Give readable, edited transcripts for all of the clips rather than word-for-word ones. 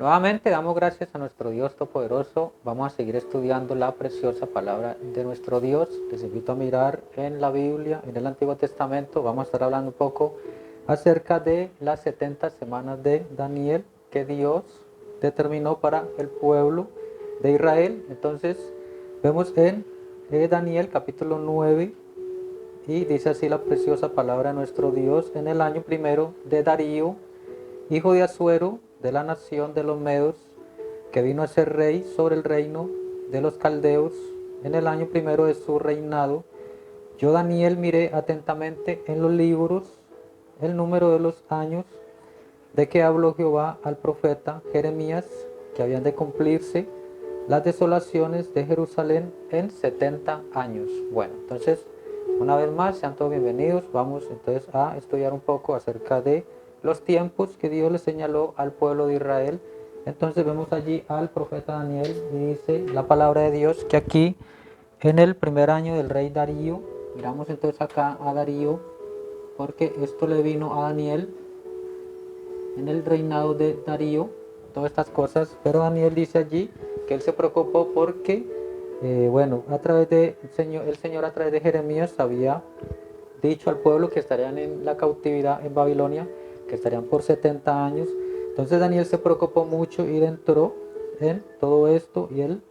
Nuevamente damos gracias a nuestro Dios Todopoderoso. Vamos a seguir estudiando la preciosa palabra de nuestro Dios. Les invito a mirar en la Biblia, en el Antiguo Testamento. Vamos a estar hablando un poco acerca de las 70 semanas de Daniel que Dios determinó para el pueblo de Israel. Entonces vemos en Daniel capítulo 9 y dice así la preciosa palabra de nuestro Dios: en el año primero de Darío, hijo de Asuero, de la nación de los Medos, que vino a ser rey sobre el reino de los caldeos, en el año primero de su reinado, yo Daniel miré atentamente en los libros el número de los años de que habló Jehová al profeta Jeremías, que habían de cumplirse las desolaciones de Jerusalén en 70 años. Bueno, entonces, una vez más, sean todos bienvenidos. Vamos entonces a estudiar un poco acerca de los tiempos que Dios le señaló al pueblo de Israel. Entonces vemos allí al profeta Daniel y dice la palabra de Dios que aquí en el primer año del rey Darío, miramos entonces acá a Darío, porque esto le vino a Daniel en el reinado de Darío, todas estas cosas, pero Daniel dice allí que él se preocupó porque, bueno, a través de el Señor a través de Jeremías había dicho al pueblo que estarían en la cautividad en Babilonia, que estarían por 70 años. Entonces Daniel se preocupó mucho y entró en todo esto y él,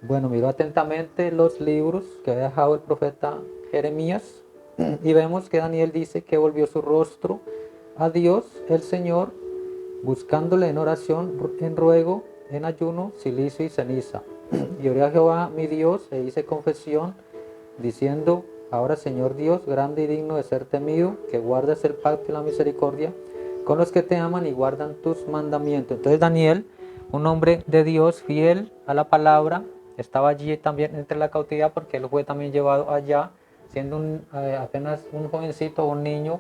bueno, miró atentamente los libros que había dejado el profeta Jeremías y vemos que Daniel dice que volvió su rostro a Dios el Señor, buscándole en oración, en ruego, en ayuno, silicio y ceniza. Y oré a Jehová mi Dios e hice confesión, diciendo: ahora Señor Dios, grande y digno de ser temido, que guardas el pacto y la misericordia con los que te aman y guardan tus mandamientos. Entonces Daniel, un hombre de Dios, fiel a la palabra, estaba allí también entre la cautividad, porque él fue también llevado allá, siendo apenas un jovencito, un niño.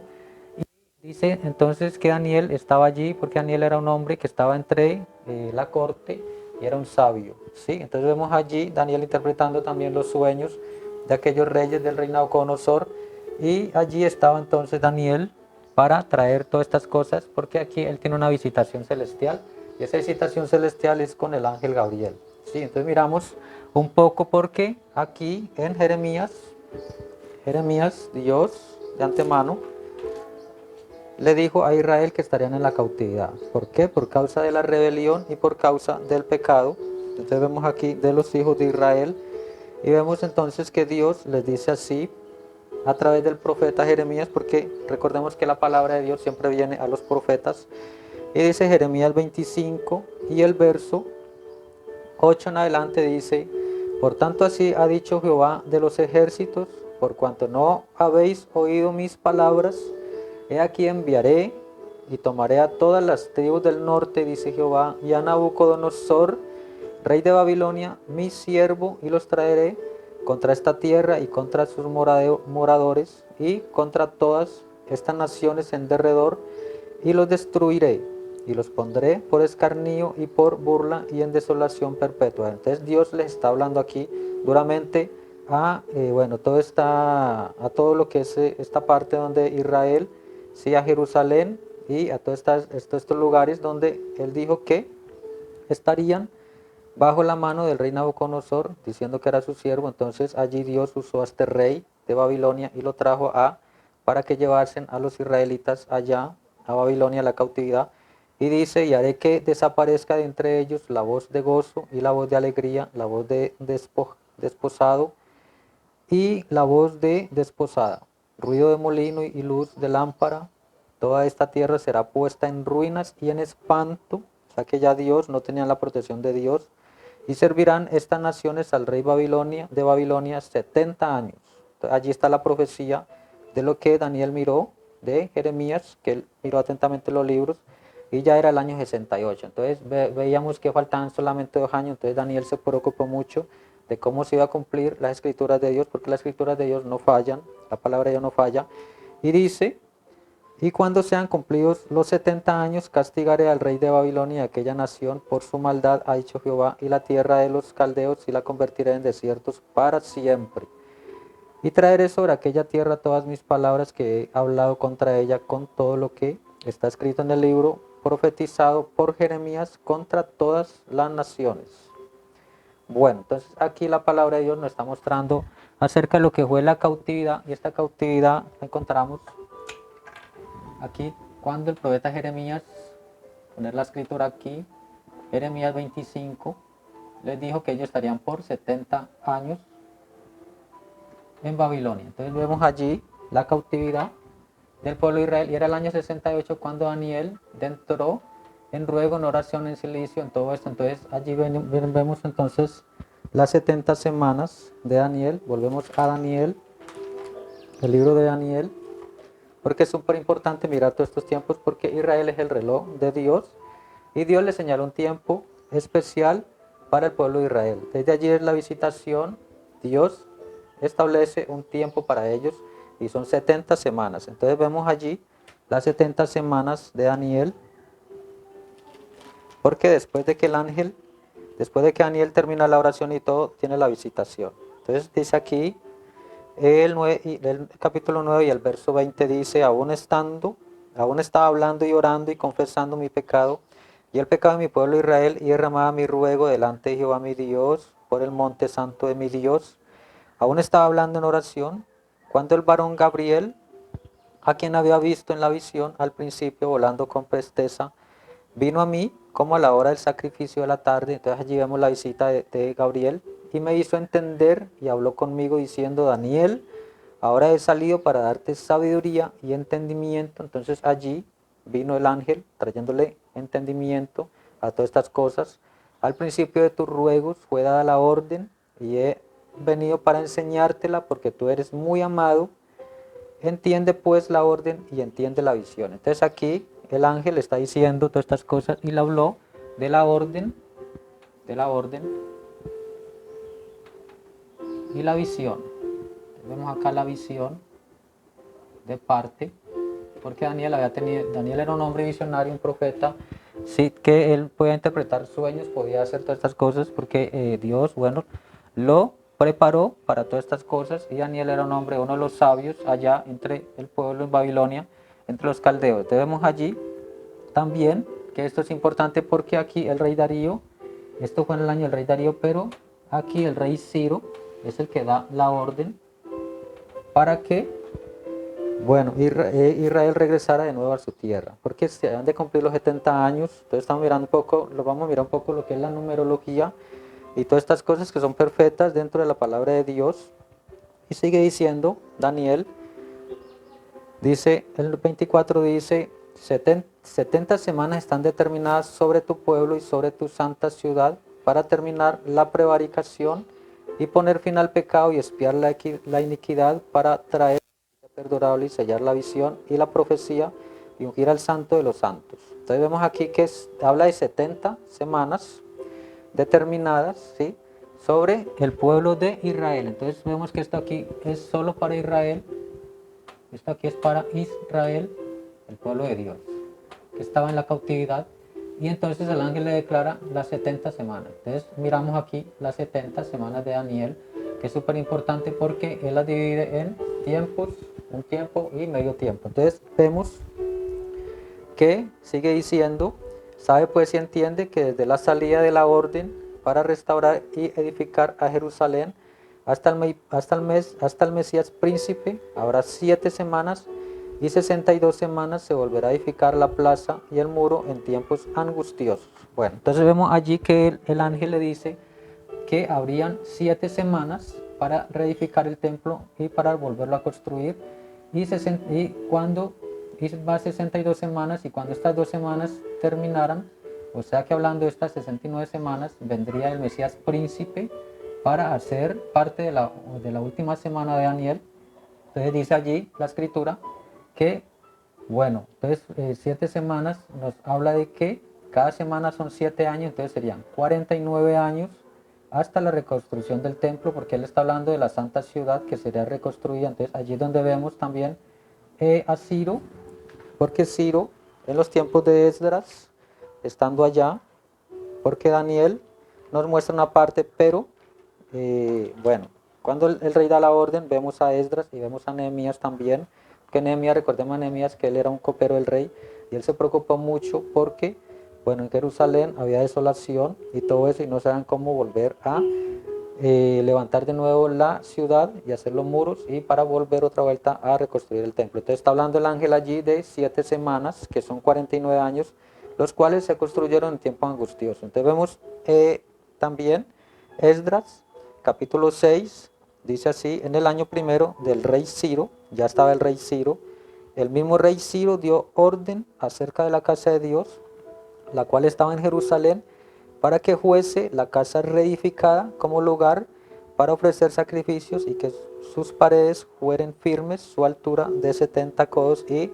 Dice entonces que Daniel estaba allí porque Daniel era un hombre que estaba entre la corte y era un sabio. ¿Sí? Entonces vemos allí Daniel interpretando también los sueños de aquellos reyes del reinado Nabucodonosor, y allí estaba entonces Daniel para traer todas estas cosas, porque aquí él tiene una visitación celestial y esa visitación celestial es con el ángel Gabriel. ¿Sí? Entonces miramos un poco porque aquí en Jeremías, Dios de antemano le dijo a Israel que estarían en la cautividad. ¿Por qué? Por causa de la rebelión y por causa del pecado. Entonces vemos aquí de los hijos de Israel y vemos entonces que Dios les dice así a través del profeta Jeremías, porque recordemos que la palabra de Dios siempre viene a los profetas. Y dice Jeremías 25 y el verso 8 en adelante dice: por tanto así ha dicho Jehová de los ejércitos, por cuanto no habéis oído mis palabras, he aquí enviaré y tomaré a todas las tribus del norte, dice Jehová, y a Nabucodonosor, rey de Babilonia, mi siervo, y los traeré contra esta tierra y contra sus moradores y contra todas estas naciones en derredor, y los destruiré y los pondré por escarnio y por burla y en desolación perpetua. Entonces Dios les está hablando aquí duramente a, bueno, a todo lo que es esta parte donde Israel, sí, a Jerusalén y a todos estos lugares donde él dijo que estarían bajo la mano del rey Nabucodonosor, diciendo que era su siervo. Entonces allí Dios usó a este rey de Babilonia y lo trajo para que llevasen a los israelitas allá a Babilonia, a la cautividad. Y dice: y haré que desaparezca de entre ellos la voz de gozo y la voz de alegría, la voz de desposado y la voz de desposada, ruido de molino y luz de lámpara. Toda esta tierra será puesta en ruinas y en espanto. O sea que ya Dios no tenían la protección de Dios. Y servirán estas naciones al rey de Babilonia 70 años. Entonces, allí está la profecía de lo que Daniel miró de Jeremías, que él miró atentamente los libros, y ya era el año 68. Entonces veíamos que faltaban solamente 2 años. Entonces Daniel se preocupó mucho de cómo se iba a cumplir las escrituras de Dios, porque las escrituras de Dios no fallan, la palabra de Dios no falla. Y dice: y cuando sean cumplidos los 70 años, castigaré al rey de Babilonia y a aquella nación por su maldad, ha dicho Jehová, y la tierra de los caldeos y la convertiré en desiertos para siempre. Y traeré sobre aquella tierra todas mis palabras que he hablado contra ella, con todo lo que está escrito en el libro profetizado por Jeremías contra todas las naciones. Bueno, entonces aquí la palabra de Dios nos está mostrando acerca de lo que fue la cautividad, y esta cautividad la encontramos aquí cuando el profeta Jeremías, poner la escritura aquí, Jeremías 25, les dijo que ellos estarían por 70 años en Babilonia. Entonces vemos allí la cautividad del pueblo de Israel, y era el año 68 cuando Daniel entró en ruego, en oración, en silicio, en todo esto. Entonces allí vemos entonces las 70 semanas de Daniel. Volvemos a Daniel, el libro de Daniel, porque es súper importante mirar todos estos tiempos, porque Israel es el reloj de Dios, y Dios le señaló un tiempo especial para el pueblo de Israel. Desde allí es la visitación, Dios establece un tiempo para ellos, y son 70 semanas. Entonces vemos allí las 70 semanas de Daniel, porque después de que Daniel termina la oración y todo, tiene la visitación. Entonces dice aquí, el capítulo 9 y el verso 20 dice, aún estaba hablando y orando y confesando mi pecado y el pecado de mi pueblo Israel, y derramaba mi ruego delante de Jehová mi Dios por el monte santo de mi Dios. Aún estaba hablando en oración, cuando el varón Gabriel, a quien había visto en la visión al principio volando con presteza, vino a mí como a la hora del sacrificio de la tarde. Entonces allí vemos la visita de Gabriel, y me hizo entender y habló conmigo diciendo, Daniel, ahora he salido para darte sabiduría y entendimiento. Entonces allí vino el ángel trayéndole entendimiento a todas estas cosas. Al principio de tus ruegos fue dada la orden, y he venido para enseñártela porque tú eres muy amado. Entiende pues la orden y entiende la visión. Entonces aquí el ángel está diciendo todas estas cosas y le habló de la orden y la visión. Vemos acá la visión de parte, porque Daniel era un hombre visionario, un profeta, sí, que él podía interpretar sueños, podía hacer todas estas cosas, porque Dios, bueno, lo preparó para todas estas cosas, y Daniel era un hombre, uno de los sabios allá entre el pueblo en Babilonia, entre los caldeos. Entonces vemos allí también que esto es importante, porque aquí el rey Darío, esto fue en el año del rey Darío, pero aquí el rey Ciro es el que da la orden para que, bueno, Israel regresara de nuevo a su tierra, porque se han de cumplir los 70 años. Entonces estamos mirando un poco, vamos a mirar un poco lo que es la numerología y todas estas cosas que son perfectas dentro de la palabra de Dios. Y sigue diciendo Daniel, dice, el 24 dice, 70 semanas están determinadas sobre tu pueblo y sobre tu santa ciudad para terminar la prevaricación y poner fin al pecado y expiar la iniquidad, para traer perdurable y sellar la visión y la profecía y ungir al santo de los santos. Entonces vemos aquí que habla de 70 semanas determinadas, ¿sí?, sobre el pueblo de Israel. Entonces vemos que esto aquí es solo para Israel. Esto aquí es para Israel, el pueblo de Dios, que estaba en la cautividad. Y entonces el ángel le declara las 70 semanas. Entonces miramos aquí las 70 semanas de Daniel, que es súper importante porque él las divide en tiempos, un tiempo y medio tiempo. Entonces vemos que sigue diciendo, sabe pues y entiende que desde la salida de la orden para restaurar y edificar a Jerusalén hasta el Mesías príncipe habrá 7 semanas, y 62 semanas se volverá a edificar la plaza y el muro en tiempos angustiosos. Bueno, entonces vemos allí que el ángel le dice que habrían 7 semanas para reedificar el templo y para volverlo a construir, y cuando va a 62 semanas, y cuando estas 2 semanas terminaran, o sea que hablando de estas 69 semanas, vendría el Mesías príncipe para hacer parte de la última semana de Daniel. Entonces dice allí la escritura que, bueno, entonces 7 semanas nos habla de que cada semana son 7 años, entonces serían 49 años hasta la reconstrucción del templo, porque él está hablando de la santa ciudad que sería reconstruida. Entonces allí donde vemos también a Ciro, porque Ciro en los tiempos de Esdras, estando allá, porque Daniel nos muestra una parte, pero bueno, cuando el rey da la orden, vemos a Esdras y vemos a Nehemías también, que Nehemías, recordemos a Nehemías que él era un copero del rey. Y él se preocupó mucho porque, bueno, en Jerusalén había desolación y todo eso, y no sabían cómo volver a levantar de nuevo la ciudad y hacer los muros y para volver otra vuelta a reconstruir el templo. Entonces está hablando el ángel allí de 7 semanas, que son 49 años, los cuales se construyeron en tiempo angustioso. Entonces vemos también Esdras, capítulo 6, dice así: en el año primero del rey Ciro, ya estaba el rey Ciro, el mismo rey Ciro dio orden acerca de la casa de Dios, la cual estaba en Jerusalén, para que fuese la casa reedificada como lugar para ofrecer sacrificios y que sus paredes fueran firmes, su altura de 70 codos y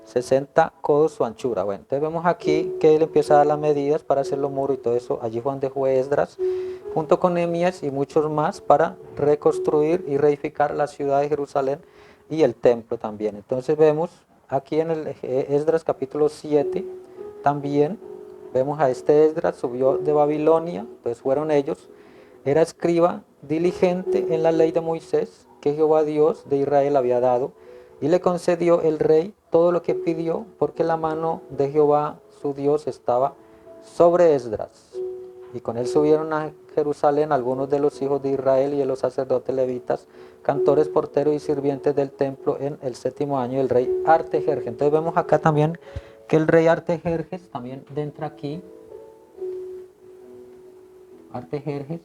60 codos su anchura. Bueno, entonces vemos aquí que él empieza a dar las medidas para hacer los muros y todo eso. Allí fue donde fue Esdras, junto con Nehemías y muchos más, para reconstruir y reedificar la ciudad de Jerusalén y el templo también. Entonces vemos aquí en el Esdras capítulo 7 también. Vemos a este Esdras, subió de Babilonia, entonces fueron ellos, era escriba diligente en la ley de Moisés, que Jehová Dios de Israel había dado, y le concedió el rey todo lo que pidió, porque la mano de Jehová su Dios estaba sobre Esdras. Y con él subieron a Jerusalén algunos de los hijos de Israel y de los sacerdotes levitas, cantores, porteros y sirvientes del templo, en el 7º año del rey Artajerjes. Entonces vemos acá también que el rey Artajerjes también entra aquí. Artajerjes,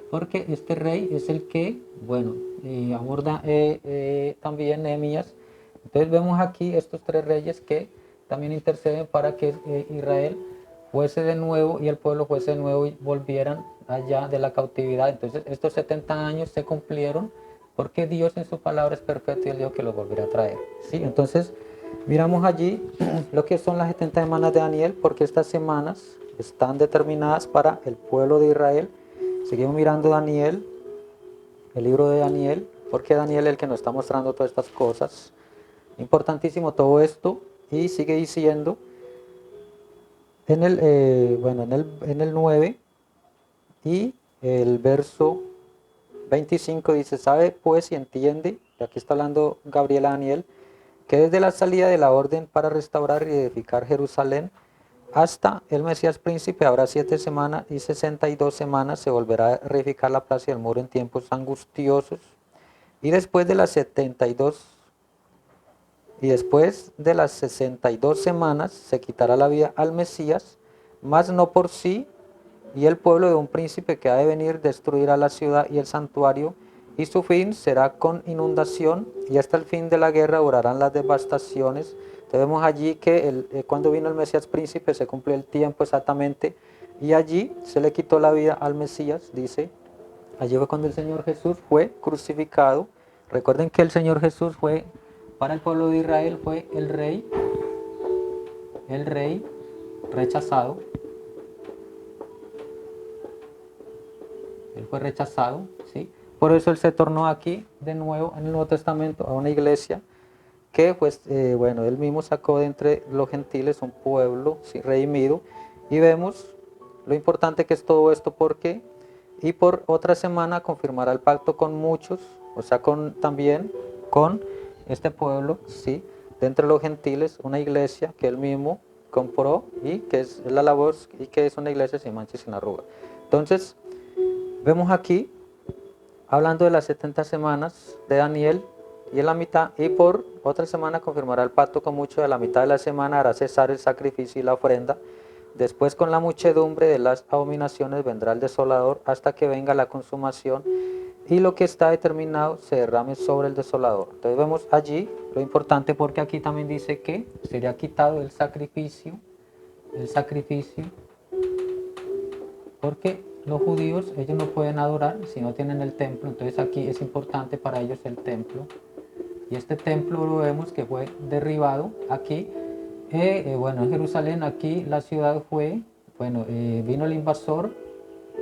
porque este rey es el que, bueno, aborda también Nehemías. Entonces vemos aquí estos 3 reyes que también interceden para que Israel fuese de nuevo y el pueblo fuese de nuevo y volvieran allá de la cautividad. Entonces estos 70 años se cumplieron porque Dios en su palabra es perfecto y él dijo que los volverá a traer. ¿Sí? Entonces miramos allí lo que son las 70 semanas de Daniel, porque estas semanas están determinadas para el pueblo de Israel. Seguimos mirando Daniel, el libro de Daniel, porque Daniel es el que nos está mostrando todas estas cosas. Importantísimo todo esto. Y sigue diciendo en el, bueno, en el 9 y el verso 25 dice: sabe pues y entiende, y aquí está hablando Gabriel a Daniel, que desde la salida de la orden para restaurar y edificar Jerusalén hasta el Mesías príncipe habrá 7 semanas y 62 semanas, se volverá a reedificar la plaza y el muro en tiempos angustiosos. Y después de las 62 semanas se quitará la vida al Mesías, mas no por sí, y el pueblo de un príncipe que ha de venir destruirá la ciudad y el santuario, y su fin será con inundación, y hasta el fin de la guerra durarán las devastaciones. Entonces vemos allí que cuando vino el Mesías príncipe se cumplió el tiempo exactamente, y allí se le quitó la vida al Mesías, dice. Allí fue cuando el Señor Jesús fue crucificado. Recuerden que el Señor Jesús fue, para el pueblo de Israel, fue el rey rechazado. Él fue rechazado, ¿sí? Por eso él se tornó aquí de nuevo en el Nuevo Testamento a una iglesia que, pues, bueno, él mismo sacó de entre los gentiles un pueblo, ¿sí?, redimido. Y vemos lo importante que es todo esto, porque y por otra semana confirmará el pacto con muchos, o sea, también con este pueblo, ¿sí?, de entre los gentiles, una iglesia que él mismo compró y que es la labor, y que es una iglesia sin mancha y sin arruga. Entonces, vemos aquí, hablando de las 70 semanas de Daniel, y en la mitad, y por otra semana confirmará el pacto con muchos, de la mitad de la semana hará cesar el sacrificio y la ofrenda. Después, con la muchedumbre de las abominaciones vendrá el desolador, hasta que venga la consumación y lo que está determinado se derrame sobre el desolador. Entonces vemos allí lo importante, porque aquí también dice que sería quitado el sacrificio, porque los judíos, ellos no pueden adorar si no tienen el templo. Entonces aquí es importante para ellos el templo, y este templo lo vemos que fue derribado aquí. Bueno, en Jerusalén, aquí la ciudad fue, bueno, vino el invasor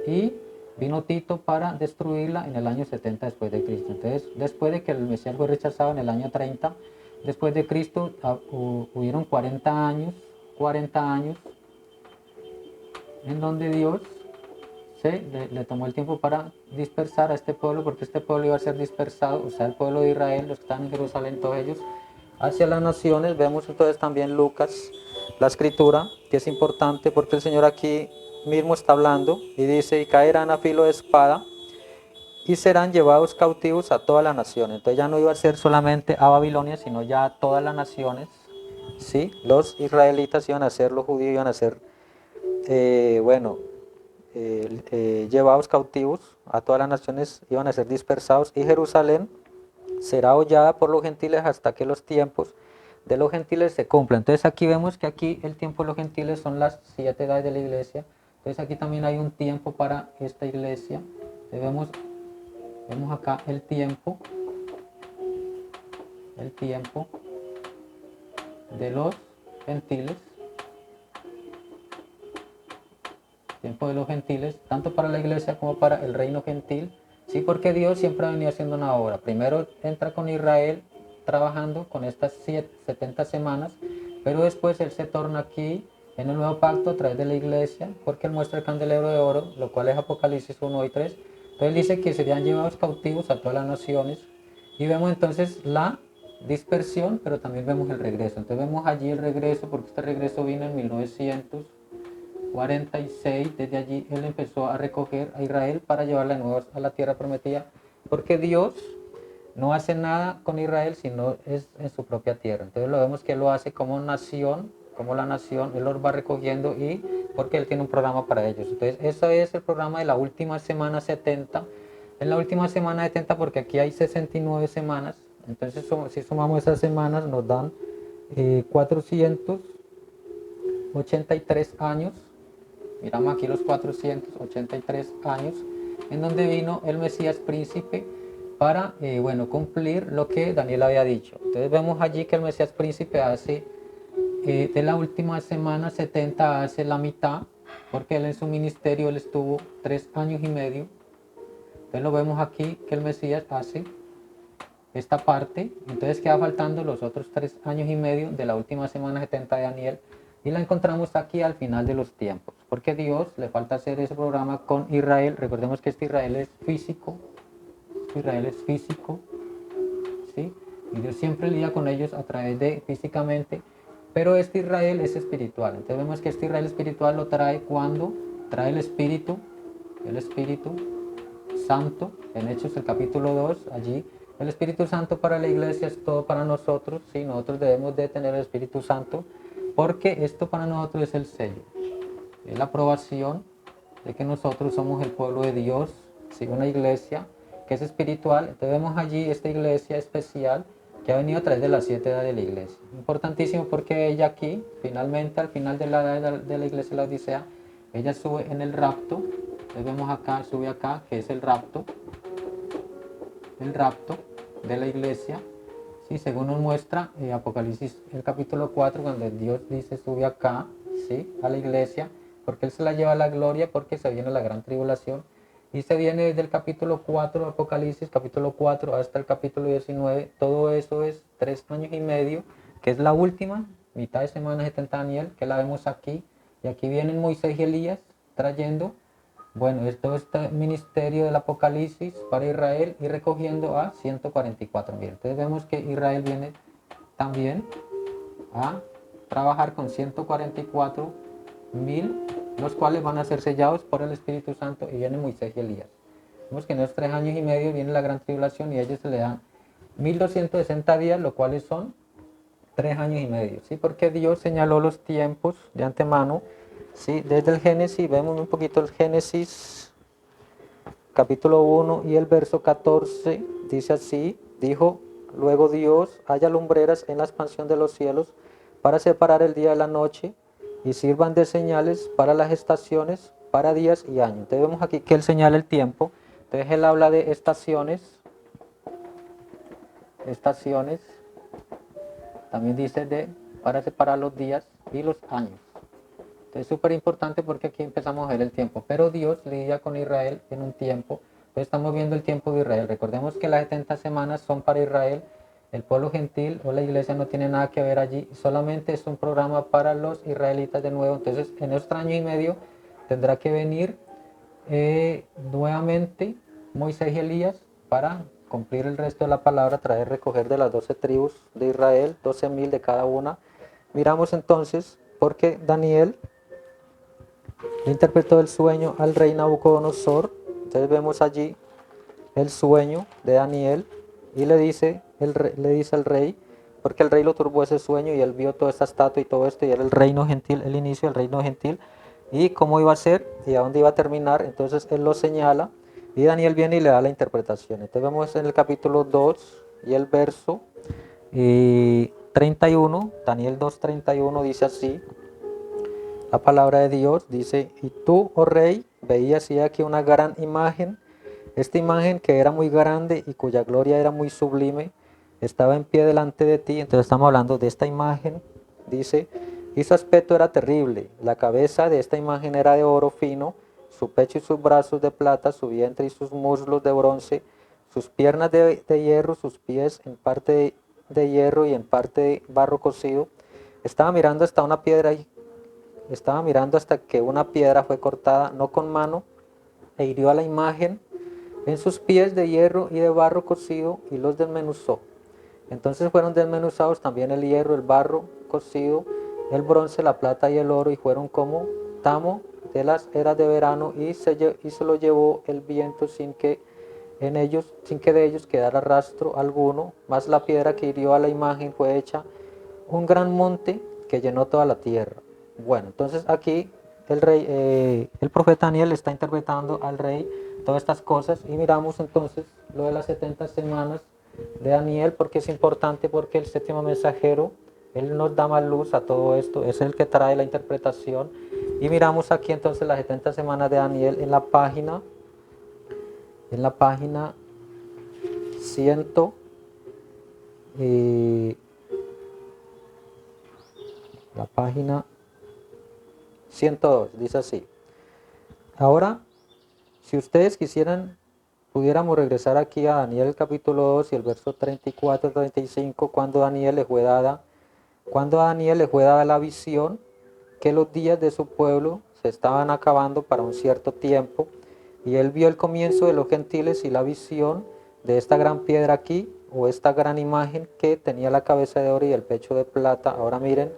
y vino Tito para destruirla en el año 70 después de Cristo. Entonces, después de que el Mesías fue rechazado en el año 30 después de Cristo, hubieron 40 años en donde Dios le tomó el tiempo para dispersar a este pueblo, porque este pueblo iba a ser dispersado, o sea, el pueblo de Israel, los que están en Jerusalén, todos ellos hacia las naciones. Vemos entonces también Lucas, la escritura, que es importante porque el Señor aquí mismo está hablando y dice, y caerán a filo de espada y serán llevados cautivos a todas las naciones. Entonces ya no iba a ser solamente a Babilonia, sino ya a todas las naciones. ¿Sí? Los israelitas iban a ser, los judíos iban a ser, llevados cautivos a todas las naciones, iban a ser dispersados y Jerusalén será hollada por los gentiles hasta que los tiempos de los gentiles se cumplan. Entonces aquí vemos que aquí el tiempo de los gentiles son las 7 edades de la iglesia. Entonces aquí también hay un tiempo para esta iglesia. Entonces vemos acá el tiempo de los gentiles, tanto para la iglesia como para el reino gentil. Sí, porque Dios siempre ha venido haciendo una obra. Primero entra con Israel trabajando con estas 70 semanas, pero después Él se torna aquí en el nuevo pacto a través de la iglesia, porque Él muestra el candelero de oro, lo cual es Apocalipsis 1 y 3. Entonces dice que serían llevados cautivos a todas las naciones. Y vemos entonces la dispersión, pero también vemos el regreso. Entonces vemos allí el regreso, porque este regreso vino en 1946. Desde allí Él empezó a recoger a Israel para llevarla de nuevo a la tierra prometida, porque Dios no hace nada con Israel, sino es en su propia tierra. Entonces lo vemos que Él lo hace como nación, como la nación, Él los va recogiendo y porque Él tiene un programa para ellos. Entonces ese es el programa de la última semana 70. En la última semana 70, porque aquí hay 69 semanas, entonces si sumamos esas semanas nos dan 483 años. Miramos aquí los 483 años en donde vino el Mesías príncipe para cumplir lo que Daniel había dicho. Entonces vemos allí que el Mesías príncipe hace de la última semana 70 hace la mitad, porque él en su ministerio él estuvo 3 años y medio. Entonces lo vemos aquí que el Mesías hace esta parte, entonces queda faltando los otros 3 años y medio de la última semana 70 de Daniel, y la encontramos aquí al final de los tiempos, porque Dios le falta hacer ese programa con Israel. Recordemos que este Israel es físico, ¿sí? Y Dios siempre lidia con ellos a través de físicamente, pero este Israel es espiritual. Entonces vemos que este Israel espiritual lo trae cuando trae el Espíritu Santo, en Hechos el capítulo 2, allí el Espíritu Santo para la iglesia es todo para nosotros, ¿sí? Nosotros debemos de tener el Espíritu Santo, porque esto para nosotros es el sello, es la aprobación de que nosotros somos el pueblo de Dios, ¿sí? Una iglesia que es espiritual. Entonces vemos allí esta iglesia especial que ha venido a través de las 7 edades de la iglesia. Importantísimo porque ella aquí, finalmente, al final de la edad de la iglesia de la Odisea, ella sube en el rapto. Entonces vemos acá, sube acá, que es el rapto de la iglesia, ¿sí? Según nos muestra Apocalipsis el capítulo 4, cuando Dios dice sube acá, ¿sí? A la iglesia, porque Él se la lleva a la gloria, porque se viene la gran tribulación, y se viene desde el capítulo 4 de Apocalipsis, capítulo 4 hasta el capítulo 19, todo eso es 3 años y medio, que es la última mitad de semana de Daniel, que la vemos aquí, y aquí vienen Moisés y Elías trayendo todo este ministerio del Apocalipsis para Israel y recogiendo a 144.000. Entonces vemos que Israel viene también a trabajar con 144.000, los cuales van a ser sellados por el Espíritu Santo, y viene Moisés y Elías. Vemos que en esos 3 años y medio viene la gran tribulación y a ellos se le dan 1260 días, lo cuales son 3 años y medio, ¿sí? Porque Dios señaló los tiempos de antemano. Sí, desde el Génesis, vemos un poquito el Génesis, capítulo 1 y el verso 14, dice así, dijo, luego Dios, haya lumbreras en la expansión de los cielos para separar el día de la noche y sirvan de señales para las estaciones, para días y años. Entonces vemos aquí que Él señala el tiempo. Entonces Él habla de estaciones, también dice para separar los días y los años. Entonces es súper importante porque aquí empezamos a ver el tiempo, pero Dios lidia con Israel en un tiempo. Entonces estamos viendo el tiempo de Israel. Recordemos que las 70 semanas son para Israel, el pueblo gentil o la iglesia no tiene nada que ver allí, solamente es un programa para los israelitas de nuevo. Entonces en este año y medio tendrá que venir nuevamente Moisés y Elías para cumplir el resto de la palabra, traer, recoger de las 12 tribus de Israel, 12.000 de cada una. Miramos entonces, porque Daniel le interpretó el sueño al rey Nabucodonosor. Entonces vemos allí el sueño de Daniel y le dice al rey, porque el rey lo turbó ese sueño y él vio toda esta estatua y todo esto, y era el reino gentil, el inicio del reino gentil, y cómo iba a ser y a dónde iba a terminar. Entonces él lo señala y Daniel viene y le da la interpretación. Entonces vemos en el capítulo 2 y el verso 31, Daniel 2:31 dice así: la palabra de Dios dice: y tú, oh rey, veías y aquí una gran imagen. Esta imagen, que era muy grande y cuya gloria era muy sublime, estaba en pie delante de ti. Entonces estamos hablando de esta imagen. Dice: y su aspecto era terrible. La cabeza de esta imagen era de oro fino, su pecho y sus brazos de plata, su vientre y sus muslos de bronce, sus piernas de hierro, sus pies en parte de hierro y en parte de barro cocido. Estaba mirando hasta una piedra Estaba mirando hasta que una piedra fue cortada, no con mano, e hirió a la imagen en sus pies de hierro y de barro cocido, y los desmenuzó. Entonces fueron desmenuzados también el hierro, el barro cocido, el bronce, la plata y el oro, y fueron como tamo de las eras de verano, y se lo llevó el viento sin que de ellos quedara rastro alguno. Mas la piedra que hirió a la imagen fue hecha un gran monte que llenó toda la tierra. Bueno, entonces aquí el profeta Daniel está interpretando al rey todas estas cosas, y miramos entonces lo de las 70 semanas de Daniel, porque es importante, porque el séptimo mensajero, él nos da más luz a todo esto, es el que trae la interpretación. Y miramos aquí entonces las 70 semanas de Daniel en la página 100 la página 102, dice así: ahora, si ustedes quisieran, pudiéramos regresar aquí a Daniel capítulo 2 y el verso 34-35, cuando a Daniel le fue dada la visión que los días de su pueblo se estaban acabando para un cierto tiempo, y él vio el comienzo de los gentiles y la visión de esta gran piedra aquí, o esta gran imagen que tenía la cabeza de oro y el pecho de plata. Ahora miren: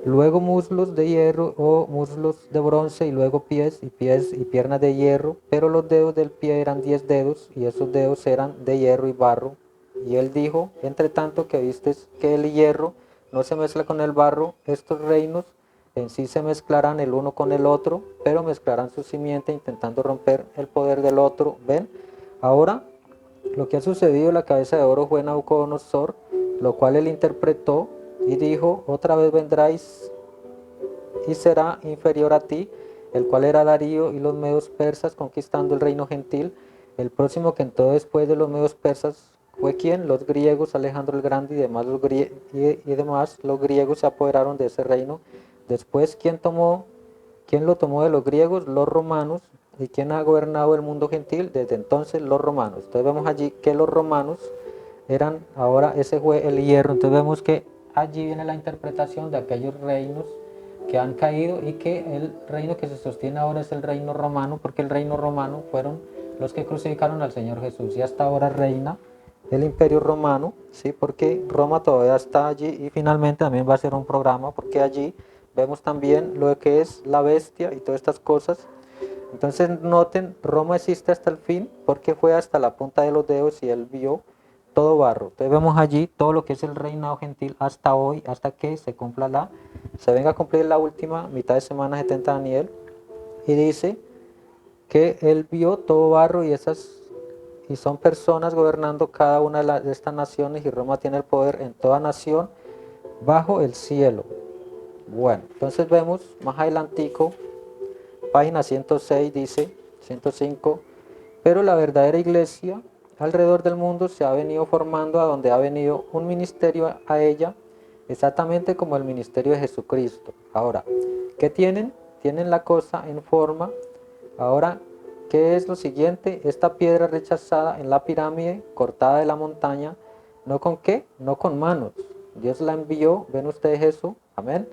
luego muslos de hierro o muslos de bronce, y luego pies y piernas de hierro, pero los dedos del pie eran 10 dedos, y esos dedos eran de hierro y barro. Y él dijo: entre tanto que vistes que el hierro no se mezcla con el barro, estos reinos en sí se mezclarán el uno con el otro, pero mezclarán su simiente intentando romper el poder del otro. ¿Ven? Ahora, lo que ha sucedido, la cabeza de oro fue Nabucodonosor, lo cual él interpretó y dijo: otra vez vendráis y será inferior a ti, el cual era Darío y los medios persas, conquistando el reino gentil. El próximo que entró después de los medios persas fue ¿quién? Los griegos, Alejandro el Grande, y demás los griegos se apoderaron de ese reino. Después, ¿quién lo tomó de los griegos? Los romanos. ¿Y quién ha gobernado el mundo gentil? Desde entonces los romanos. Entonces vemos allí que los romanos eran, ahora ese fue el hierro. Entonces vemos que allí viene la interpretación de aquellos reinos que han caído, y que el reino que se sostiene ahora es el reino romano, porque el reino romano fueron los que crucificaron al Señor Jesús, y hasta ahora reina el imperio romano, ¿sí? Porque Roma todavía está allí, y finalmente también va a ser un programa, porque allí vemos también lo que es la bestia y todas estas cosas. Entonces noten, Roma existe hasta el fin, porque fue hasta la punta de los dedos y él vio todo barro. Entonces vemos allí todo lo que es el reinado gentil hasta hoy, hasta que se venga a cumplir la última mitad de semana 70 de Daniel, y dice que él vio todo barro, y son personas gobernando cada una de estas naciones, y Roma tiene el poder en toda nación bajo el cielo. Bueno, entonces vemos más adelantico, página 106, dice 105: pero la verdadera iglesia alrededor del mundo se ha venido formando, a donde ha venido un ministerio a ella, exactamente como el ministerio de Jesucristo. Ahora, ¿qué tienen? Tienen la cosa en forma. Ahora, ¿qué es lo siguiente? Esta piedra rechazada en la pirámide, cortada de la montaña, ¿no con qué? No con manos. Dios la envió, ¿ven ustedes eso? Amén.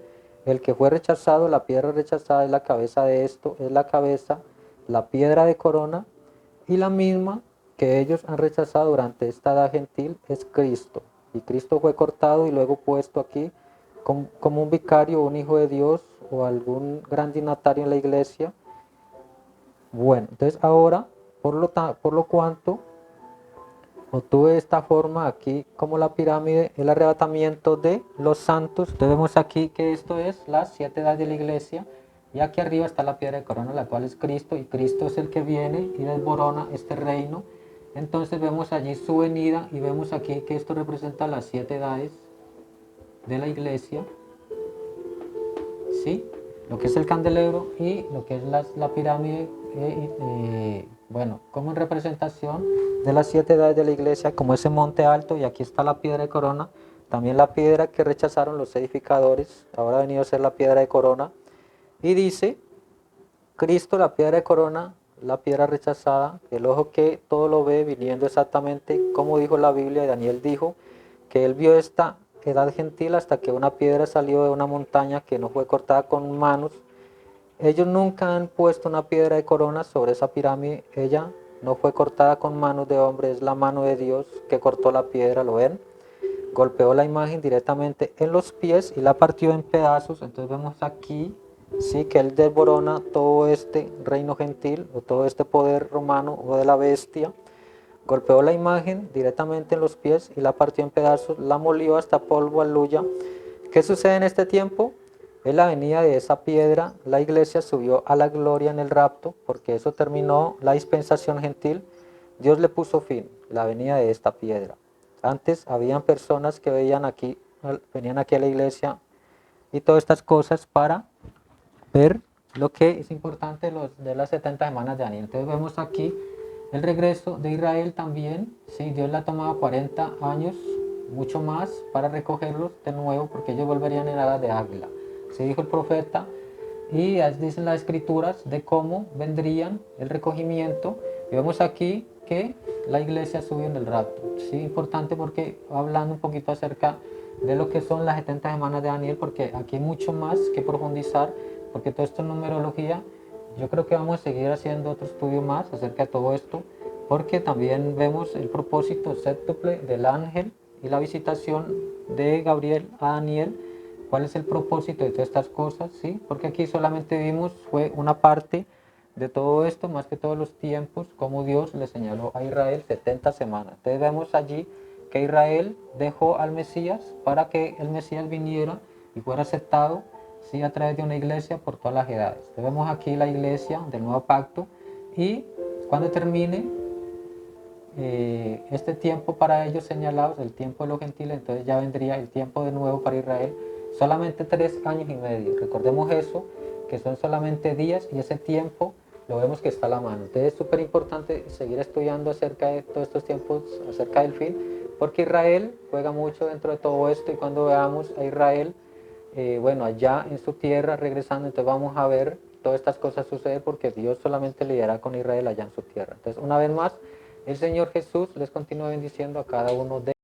El que fue rechazado, la piedra rechazada es la cabeza de esto, es la cabeza, la piedra de corona, y la misma que ellos han rechazado durante esta edad gentil es Cristo. Y Cristo fue cortado y luego puesto aquí como un vicario, un hijo de Dios o algún gran dignatario en la iglesia. Bueno, entonces ahora, por lo cuanto, obtuve esta forma aquí como la pirámide, el arrebatamiento de los santos. Entonces vemos aquí que esto es las 7 edades de la iglesia. Y aquí arriba está la piedra de corona, la cual es Cristo, y Cristo es el que viene y desborona este reino. Entonces vemos allí su venida y vemos aquí que esto representa las 7 edades de la iglesia, ¿sí? Lo que es el candelero y lo que es la pirámide, bueno, como en representación de las 7 edades de la iglesia, como ese monte alto, y aquí está la piedra de corona, también la piedra que rechazaron los edificadores, ahora ha venido a ser la piedra de corona, y dice, Cristo, la piedra de corona, la piedra rechazada, el ojo que todo lo ve viniendo exactamente como dijo la Biblia, y Daniel dijo que él vio esta edad gentil hasta que una piedra salió de una montaña que no fue cortada con manos. Ellos nunca han puesto una piedra de corona sobre esa pirámide, ella no fue cortada con manos de hombre, es la mano de Dios que cortó la piedra, ¿lo ven? Golpeó la imagen directamente en los pies y la partió en pedazos. Entonces vemos aquí, sí, que él desborona todo este reino gentil o todo este poder romano o de la bestia. Golpeó la imagen directamente en los pies y la partió en pedazos, la molió hasta polvo, aleluya. ¿Qué sucede en este tiempo? En la venida de esa piedra, la iglesia subió a la gloria en el rapto, porque eso terminó la dispensación gentil. Dios le puso fin, la venida de esta piedra. Antes habían personas que venían aquí a la iglesia y todas estas cosas para ver lo que es importante de las 70 semanas de Daniel. Entonces vemos aquí el regreso de Israel también. Sí, Dios le ha tomado 40 años, mucho más, para recogerlos de nuevo, porque ellos volverían en alas de águila. Se dijo el profeta, y dicen las escrituras de cómo vendrían el recogimiento. Y vemos aquí que la iglesia subió en el rapto. Sí, importante porque hablando un poquito acerca de lo que son las 70 semanas de Daniel, porque aquí hay mucho más que profundizar, porque todo esto es numerología. Yo creo que vamos a seguir haciendo otro estudio más acerca de todo esto, porque también vemos el propósito séptuple del ángel y la visitación de Gabriel a Daniel. ¿Cuál es el propósito de todas estas cosas? ¿Sí? Porque aquí solamente vimos, fue una parte de todo esto, más que todos los tiempos, como Dios le señaló a Israel 70 semanas. Entonces vemos allí que Israel dejó al Mesías para que el Mesías viniera y fuera aceptado, ¿sí?, a través de una iglesia por todas las edades. Entonces vemos aquí la iglesia del nuevo pacto, y cuando termine este tiempo para ellos señalados, el tiempo de los gentiles, entonces ya vendría el tiempo de nuevo para Israel, solamente 3 años y medio. Recordemos eso, que son solamente días, y ese tiempo lo vemos que está a la mano. Entonces es súper importante seguir estudiando acerca de todos estos tiempos, acerca del fin, porque Israel juega mucho dentro de todo esto, y cuando veamos a Israel, bueno, allá en su tierra regresando, entonces vamos a ver todas estas cosas suceder, porque Dios solamente lidiará con Israel allá en su tierra. Entonces, una vez más, el Señor Jesús les continúa bendiciendo a cada uno de